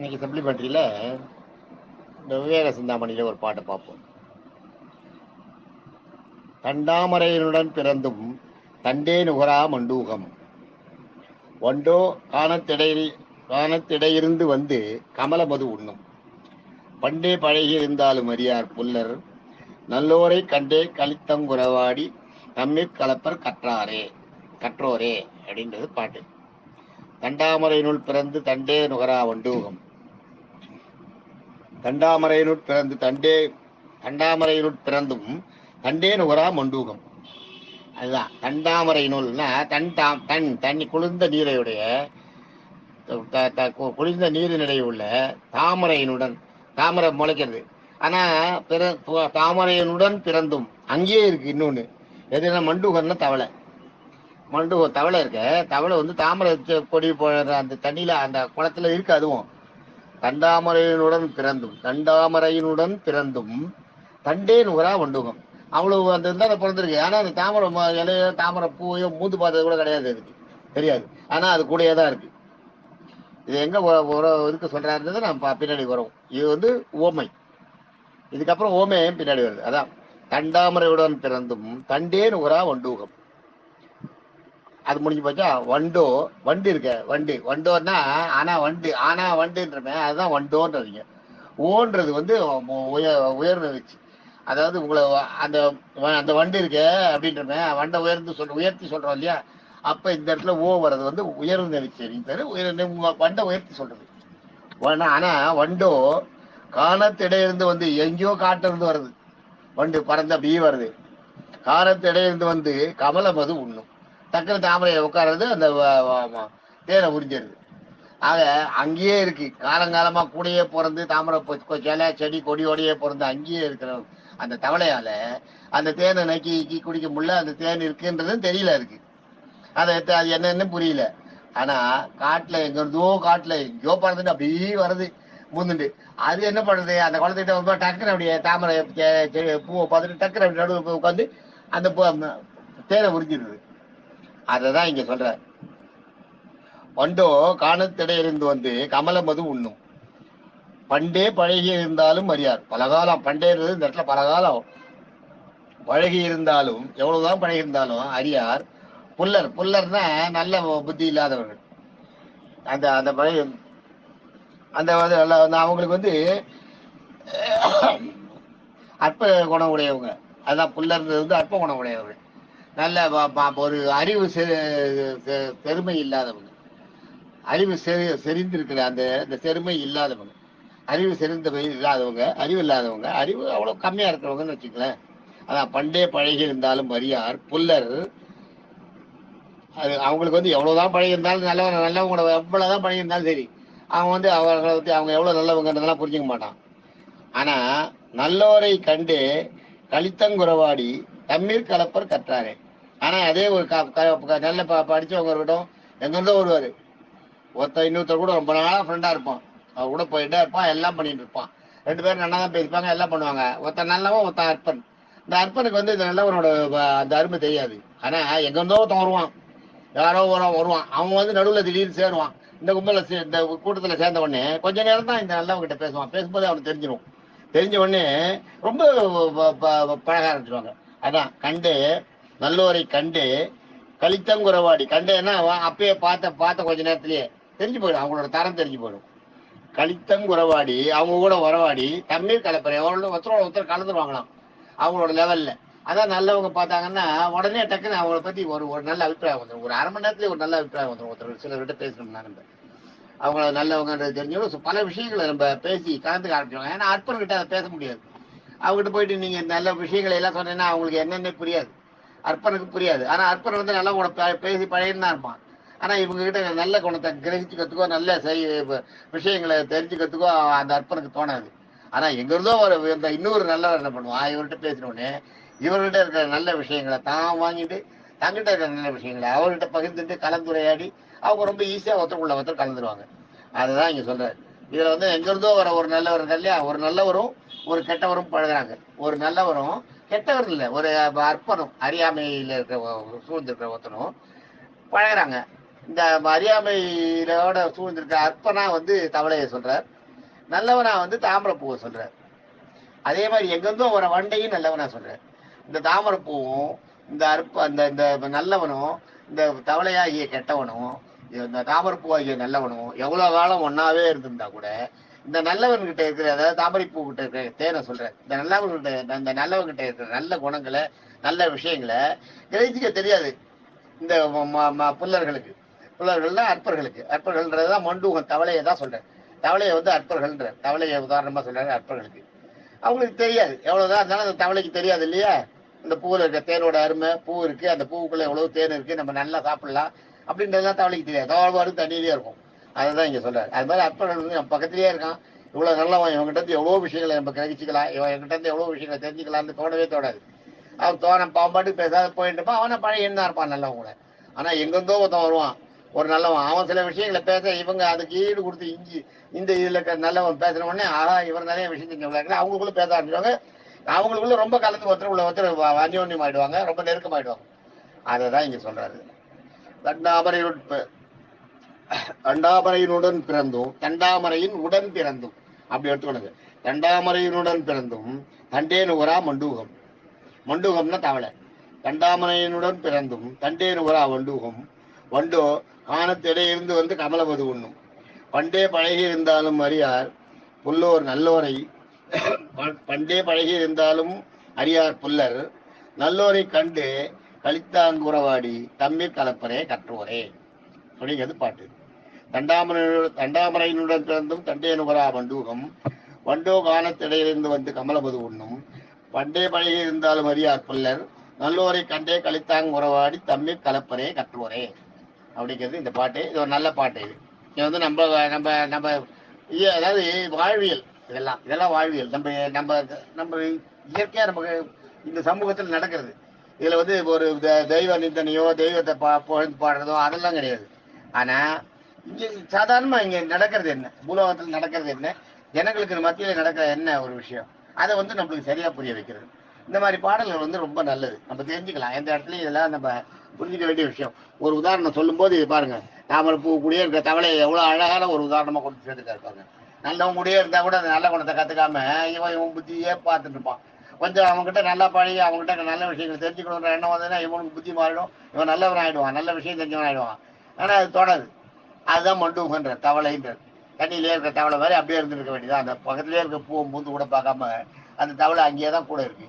இன்னைக்கு சப்ளிமெண்ட்ரியில இந்த விவேக சிந்தாமணியில ஒரு பாட்டை பார்ப்போம். தண்டாமரையனுடன் பிறந்தும் தண்டே நுகரா மண்டூகம் வண்டோ காணத்திடையிருந்து வந்து கமலமது உண்ணும் பண்டே பழகி இருந்தாலும் அறியார் புல்லர் நல்லோரை கண்டே கலித்தங்குறவாடி தம்மிற் கலப்பர் கற்றோரே அப்படின்றது பாட்டு. தண்டாமரையினுள் பிறந்து தண்டே நுகரா வண்டூகம் தண்டாமரையினுள் பிறந்தும் தண்டே நுகரா மண்டூகம். அதுதான் தண்டாமரை நூல்னா தண்ணி குளிர்ந்த நீரையுடைய குளிர்ந்த நீரினிடையே உள்ள தாமரையினுடன், தாமரை முளைக்கிறது. ஆனா தாமரையினுடன் பிறந்தும் அங்கேயே இருக்கு இன்னொன்னு எதுனா மண்டூகம்னா தவளை. தவளை இருக்க தவளை வந்து தாமரை கொடி போடுற அந்த தண்ணியில அந்த குளத்துல இருக்கு. அதுவும் தண்டாமரையினுடன் பிறந்தும் தண்டே நுகரா வண்டூகம். அவ்வளவு அந்த இருந்தா பிறந்திருக்கு. ஆனா அந்த தாமரை இலையோ தாமரை பூவையோ மூந்து பார்த்தது கூட கிடையாது, அதுக்கு தெரியாது. ஆனா அது கூடயே தான் இருக்கு. இது எங்க இதுக்கு சொல்றாருன்றது நம்ம பின்னாடி வரும். இது வந்து ஓமை. இதுக்கப்புறம் ஓமையும் பின்னாடி வருது. அதான் தண்டாமரையுடன் பிறந்தும் தண்டே நுகரா வண்டூகம். அது முடிஞ்சு போச்சா. வண்டு இருக்க வண்டோன்னா ஆனா வண்டுன்றமே அதுதான் வண்டோன்றதுங்க. ஓன்றது வந்து உயர்ந்து வச்சு, அதாவது உங்களை அந்த வண்டு இருக்க அப்படின்றமே வண்டை உயர்த்தி சொல்றோம் இல்லையா. அப்ப இந்த இடத்துல ஓ வர்றது வந்து உயர்ந்த பேரு வண்டை உயர்த்தி சொல்றது. ஆனா வண்டோ காணத்திடையிருந்து வந்து எங்கேயோ காட்டிலிருந்து வருது. வண்டு பறந்த அப்படியே வருது. காணத்திடையிருந்து வந்து கமலமது உண்ணும். டக்குனு தாமரையை உட்கார்றது, அந்த தேனை உறிஞ்சிருது. ஆக அங்கேயே இருக்கு. காலங்காலமா கூடயே பிறந்து தாமரை இலை செடி கொடியோடையே பிறந்து அங்கேயே இருக்கிற அந்த தவளையால அந்த தேனை நக்கி குடிக்க முடியல. அந்த தேன் இருக்குன்றதும் தெரியல இருக்கு. அது என்னன்னு புரியல. ஆனா காட்டுல எங்கேயோ பறந்துட்டு அப்படியே வருது முந்துண்டு. அது என்ன பண்ணுறது, அந்த குளத்துக்கிட்ட டக்குன்னு அப்படியே தாமரை பூவை பார்த்துட்டு டக்குன்னு அப்படி நடுவில் உட்காந்து அந்த தேனை உறிஞ்சிடுது. அததான் இங்க சொல்ற. வண்டோ காணத்திடையிருந்து வந்து கமலமது உண்ணும் பண்டே பழகி இருந்தாலும் அறியார். பலகாலம் பண்டேறது இந்த இடத்துல பலகாலம் பழகி இருந்தாலும், எவ்வளவுதான் பழகி இருந்தாலும் அறியார் புல்லர்னா நல்ல புத்தி இல்லாதவர்கள். அந்த அந்த அந்த அவங்களுக்கு வந்து அற்ப குணம் உடையவங்க. அதுதான் புல்லர் வந்து அற்ப குணம் உடையவர்கள். நல்ல ஒரு அறிவு பெருமை இல்லாதவங்க. அறிவு செறிந்திருக்கிற அந்த பெருமை இல்லாதவங்க, அறிவு செறிந்தவை இல்லாதவங்க, அறிவு இல்லாதவங்க, அறிவு அவ்வளவு கம்மியா இருக்கிறவங்கன்னு வச்சுக்கலேன். அதான் பண்டே பழகி இருந்தாலும் அறியார் புல்லர். அது அவங்களுக்கு வந்து எவ்வளவுதான் பழகி இருந்தாலும் நல்லவங்க எவ்வளவுதான் பழகி இருந்தாலும் சரி, அவன் வந்து அவர்களை பத்தி அவங்க எவ்வளவு நல்லவங்கன்றதெல்லாம் புரிஞ்சுக்க மாட்டான். ஆனா நல்லோரை கண்டு கலித்தங்குறவாடி தண்ணீர் கலப்பர் கற்றாரே. ஆனா அதே ஒரு நல்ல படிச்சவங்க இருக்கட்டும், எங்கிருந்தோ வருவாரு ஒருத்தர் இன்னொருத்தர் கூட ரொம்ப நாளா ஃப்ரெண்டா இருப்பான். அவ கூட போயிட்டே இருப்பான், எல்லாம் பண்ணிட்டு இருப்பான். ரெண்டு பேரும் நல்லா தான் பேசிப்பாங்க, எல்லாம் பண்ணுவாங்க. ஒருத்தன் நல்லவன், ஒருத்தன் அற்பன். இந்த அற்பனுக்கு வந்து இந்த நல்லவனோட அந்த அருமை தெரியாது. ஆனா எங்கிருந்தோ ஒருத்தன் வருவான், யாரோ வருவான். அவன் வந்து நடுவில் திடீர்னு சேருவான். இந்த இந்த கூட்டத்தில் சேர்ந்த உடனே கொஞ்ச நேரம் தான் இந்த நல்லவங்க கிட்ட பேசுவான். பேசும்போது அவனுக்கு தெரிஞ்சிடும். தெரிஞ்ச உடனே ரொம்ப பழக ஆரம்பிச்சிருவாங்க. அதான் நல்லோரை கண்டு கலித்தங்குறவாடி. கண்டேன்னா அப்பயே பார்த்த கொஞ்ச நேரத்திலேயே தெரிஞ்சு போயிடும், அவங்களோட தரம் தெரிஞ்சு போயிடும். கலித்தங்குறவாடி அவங்க கூட உறவாடி தண்ணீர் கலப்பறை ஒருத்தர் கலந்துருவாங்களாம் அவங்களோட லெவல்ல. அதான் நல்லவங்க பார்த்தாங்கன்னா உடனே டக்குன்னு அவங்கள பத்தி ஒரு நல்ல அபிப்பிராயம் வந்துடும். ஒரு அரை மணி நேரத்துலேயே ஒரு நல்ல அபிப்பிராயம் வந்துடும். ஒருத்தர் சிலர்கிட்ட பேசணும்னா நம்ம அவங்கள நல்லவங்கன்றது தெரிஞ்சோம். பல விஷயங்களை நம்ம பேசி கலந்துக்க ஆரம்பிச்சோம். ஏன்னா அற்பர்கிட்ட அதை பேச முடியாது. அவங்ககிட்ட போயிட்டு நீங்க நல்ல விஷயங்களை எல்லாம் சொன்னீங்கன்னா அவங்களுக்கு என்னென்ன புரியாது, அற்பனுக்கு புரியாது. ஆனா அற்பன் வந்து நல்லா கூட பேசி பழையன்னு தான் இருப்பான். ஆனா இவங்க கிட்ட நல்ல குணத்தை கிரகிச்சுக்கிறதுக்கோ நல்ல விஷயங்களை தெரிஞ்சுக்கிறதுக்கோ அந்த அற்பனுக்கு தோணாது. ஆனா எங்கிருந்தோ இந்த இன்னொரு நல்லவர் என்ன பண்ணுவான், இவர்கிட்ட பேசினோடனே இவர்கிட்ட இருக்கிற நல்ல விஷயங்களை தான் வாங்கிட்டு தங்கிட்ட இருக்கிற நல்ல விஷயங்களை அவர்கிட்ட பகிர்ந்துட்டு கலந்துரையாடி அவங்க ரொம்ப ஈஸியா ஒருத்தர் கலந்துருவாங்க. அதுதான் இங்க சொல்றாரு. இதுல வந்து எங்கிருந்தோ வர ஒரு நல்லவர் இல்லையா, ஒரு நல்லவரும் ஒரு கெட்டவரும் பழகுறாங்க. ஒரு நல்லவரும் கெட்டவர் இல்லை, ஒரு அற்பனும் அறியாமையில இருக்கிற சூழ்ந்திருக்கிற ஒருத்தனும் பழகுறாங்க. இந்த அறியாமையிலோட சூழ்ந்திருக்க அற்பனா வந்து தவளையை சொல்றார். நல்லவனா வந்து தாமரைப்பூவை சொல்றாரு. அதே மாதிரி எங்கிருந்தோ ஒரு வண்டையும் நல்லவனா சொல்றாரு. இந்த தாமரைப்பூவும் இந்த இந்த நல்லவனும் இந்த தவளையாகிய கெட்டவனும் இந்த தாமரைப்பூவாகிய நல்லவனும் எவ்வளவு காலம் ஒன்னாவே இருந்திருந்தா கூட இந்த நல்லவன் கிட்ட இருக்கிற, அதாவது தாமரைப்பூ கிட்ட இருக்கிற தேனை சொல்ற, இந்த நல்லவன் கிட்ட இருக்கிற நல்ல குணங்களை நல்ல விஷயங்களை கிரகிக்க தெரியாது இந்த புல்லர்களுக்கு. புல்லர்கள்னா அற்பர்கள்ன்றதுதான் மண்டூகம், தவளையை தான் சொல்றேன். தவளையை வந்து அற்பர்கள்ன்ற, தவளையை உதாரணமா சொல்றாங்க அற்பர்களுக்கு. அவங்களுக்கு தெரியாது, எவ்வளவுதான் இருந்தாலும் அந்த தவளைக்கு தெரியாது இல்லையா. இந்த பூவில் இருக்க தேனோட அருமை, பூ இருக்கு, அந்த பூவுக்குள்ள எவ்வளவு தேன் இருக்கு, நம்ம நல்லா சாப்பிடலாம் அப்படின்றதுலாம் தவளைக்கு தெரியாது. தவழ்வாரும் தண்ணியிலே இருக்கும். அதுதான் இங்க சொல்றாரு. அது மாதிரி அற்பர்கள் வந்து நம்ம பக்கத்திலேயே இருக்கான், இவ்வளவு நல்லவன், இவங்கிட்ட இருந்து எவ்வளவு விஷயங்களை நம்ம கிரகிச்சுக்கலாம், இவங்கிட்ட இருந்து எவ்வளவு விஷயங்களை தெரிஞ்சுக்கலாம்னு தோணவே தோணாது. அவன் பாம்பாட்டு பேசாத போயிட்டு இருப்பான். அவனை பழைய என்ன இருப்பான் நல்லவன் கூட. ஆனா எங்கிருந்தோ ஒருத்தன் வருவான், ஒரு நல்லவன், அவன் சில விஷயங்களை பேச இவங்க அதுக்கு ஈடு கொடுத்து இந்த இதுல நல்லவன் பேசுற உடனே ஆஹா இவர் நிறைய விஷயம் செஞ்சவங்க அவங்களுக்குள்ள பேச ஆரம்பிச்சுவாங்க. அவங்களுக்குள்ள ரொம்ப கலந்து ஒருத்தர் அந்யோன்யம் ஆயிடுவாங்க, ரொம்ப நெருக்கமாயிடுவாங்க. அதைதான் இங்க சொல்றாரு. தண்டாமரையினுடன் பிறந்தும் தண்டாமரையின் உடன் பிறந்தும் அப்படி எடுத்துக்கணுங்க. தண்டாமரையினுடன் பிறந்தும் தண்டே நுகரா மண்டூகம். மண்டூகம்னா தவளை. தண்டாமரையினுடன் பிறந்தும் தண்டே நுகரா வண்டூகம். வண்டோ காணத்திடையிருந்து வந்து கமலமது உண்ணும். பண்டே பழகி இருந்தாலும் அறியார் புல்லோர் நல்லோரை. பண்டே பழகி இருந்தாலும் அறியார் புல்லர் நல்லோரை கண்டு கலித்தாங்குறவாடி தம்மீர் கலப்பரே கற்றுவரே அப்படிங்கிறது பாட்டு. தண்டாமரையினுடன் பிறந்தும் தண்டே நுகரா வண்டூகம். வண்டோ காணத்திடையிலிருந்து வந்து கமலமது உண்ணும். பண்டே பழகி இருந்தாலும் அறியார் புல்லர் நல்லோரை கண்டே கலித்தாங் உறவாடி தம்மீர் கலப்பரே கற்றுவரே அப்படிங்கிறது இந்த பாட்டு. இது ஒரு நல்ல பாட்டு. இது வந்து நம்ம நம்ம நம்ம அதாவது வாழ்வியல், இதெல்லாம் வாழ்வியல். நம்ம நம்ம நம்ம இயற்கையா நமக்கு இந்த சமூகத்தில் நடக்கிறது. இதுல வந்து ஒரு தெய்வ நிந்தனையோ தெய்வத்தை புகழ்ந்து பாடுறதோ அதெல்லாம் கிடையாது. ஆனா இங்க சாதாரணமா இங்க நடக்கிறது என்ன, பூலோகத்தில் நடக்கிறது என்ன, ஜனங்களுக்கு மத்தியில நடக்கிற என்ன ஒரு விஷயம், அதை வந்து நம்மளுக்கு சரியா புரிய வைக்கிறது. இந்த மாதிரி பாடல்கள் வந்து ரொம்ப நல்லது, நம்ம தெரிஞ்சுக்கலாம் எந்த இடத்துலயும். இதெல்லாம் நம்ம புரிஞ்சுக்க வேண்டிய விஷயம். ஒரு உதாரணம் சொல்லும் போது பாருங்க, தாமரை பூ கூடயே இருக்க தவளையை எவ்வளவு அழகான ஒரு உதாரணமா கொண்டு சேர்த்துக்கா இருப்பாங்க. நல்லவங்க கூடயே இருந்தா கூட அந்த நல்ல குணத்தை கத்துக்காம இவன் புத்தியே பார்த்துட்டு இருப்பான். கொஞ்சம் அவங்ககிட்ட நல்லா பழகி அவங்ககிட்ட நல்ல விஷயங்கள் தெரிஞ்சுக்கணுன்ற எண்ணம் வந்ததுன்னா இவனுக்கு புத்தி மாறிடும், இவன் நல்லவன் ஆயிடுவான், நல்ல விஷயம் தெரிஞ்சவன் ஆயிடுவான். ஆனா அது தொடருது. அதுதான் மண்டூகன்ற, தவளைன்ற. தண்ணியிலே இருக்க தவளை மாதிரி அப்படியே இருந்துருக்க வேண்டியதான். அந்த பக்கத்திலே இருக்க பூவை பூந்து கூட பார்க்காம அந்த தவளை அங்கேயே தான் கூட இருக்கு.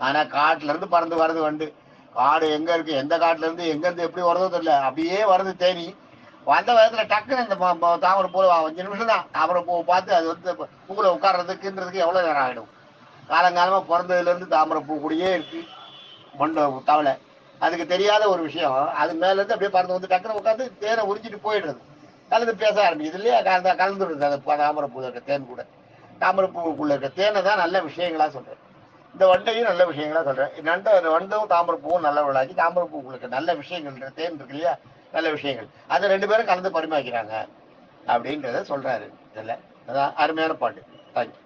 ஆனா காட்டுல இருந்து பறந்து வருது வண்டு. காடு எங்க இருக்கு, எந்த காட்டுல இருந்து எங்க இருந்து எப்படி வருதோ தெரியல, அப்படியே வருது தேனி. வந்த விதத்துல டக்குன்னு அந்த தாமரை பூ 5 நிமிஷம் தான் தாமரை பூவை பார்த்து அது வந்து பூவில் உட்கார்றதுக்குன்றதுக்கு எவ்வளவு நேரம் ஆகிடும். காலங்காலமா பிறந்ததுல இருந்து தாமரை பூ கூடயே இருக்கு மண்ட தவளை. அதுக்கு தெரியாத ஒரு விஷயம், அது மேல இருந்து அப்படியே பறந்து வந்து டக்குன்னு உட்காந்து தேனை உறிஞ்சிட்டு போயிடுறது. கலந்து பேச ஆரம்பிக்குது இல்லையா, கலந்துடுறது அந்த தாமரை பூ இருக்க தேன் கூட. தாமரை பூவுக்குள்ள இருக்க தேனை தான் நல்ல விஷயங்களா சொல்றேன். இந்த வண்டையும் நல்ல விஷயங்களா சொல்றேன். வண்டும் தாமரை பூவும் நல்லவர்களாக்கி தாமரை பூவுக்குள்ள இருக்க நல்ல விஷயங்கள் தேன் இருக்கு இல்லையா, நல்ல விஷயங்கள் அது 2 பேரும் கலந்து பரிமாக்கிறாங்க அப்படின்றத சொல்றாரு. இதுல அதான் அருமையான பாட்டு. தேங்க்யூ.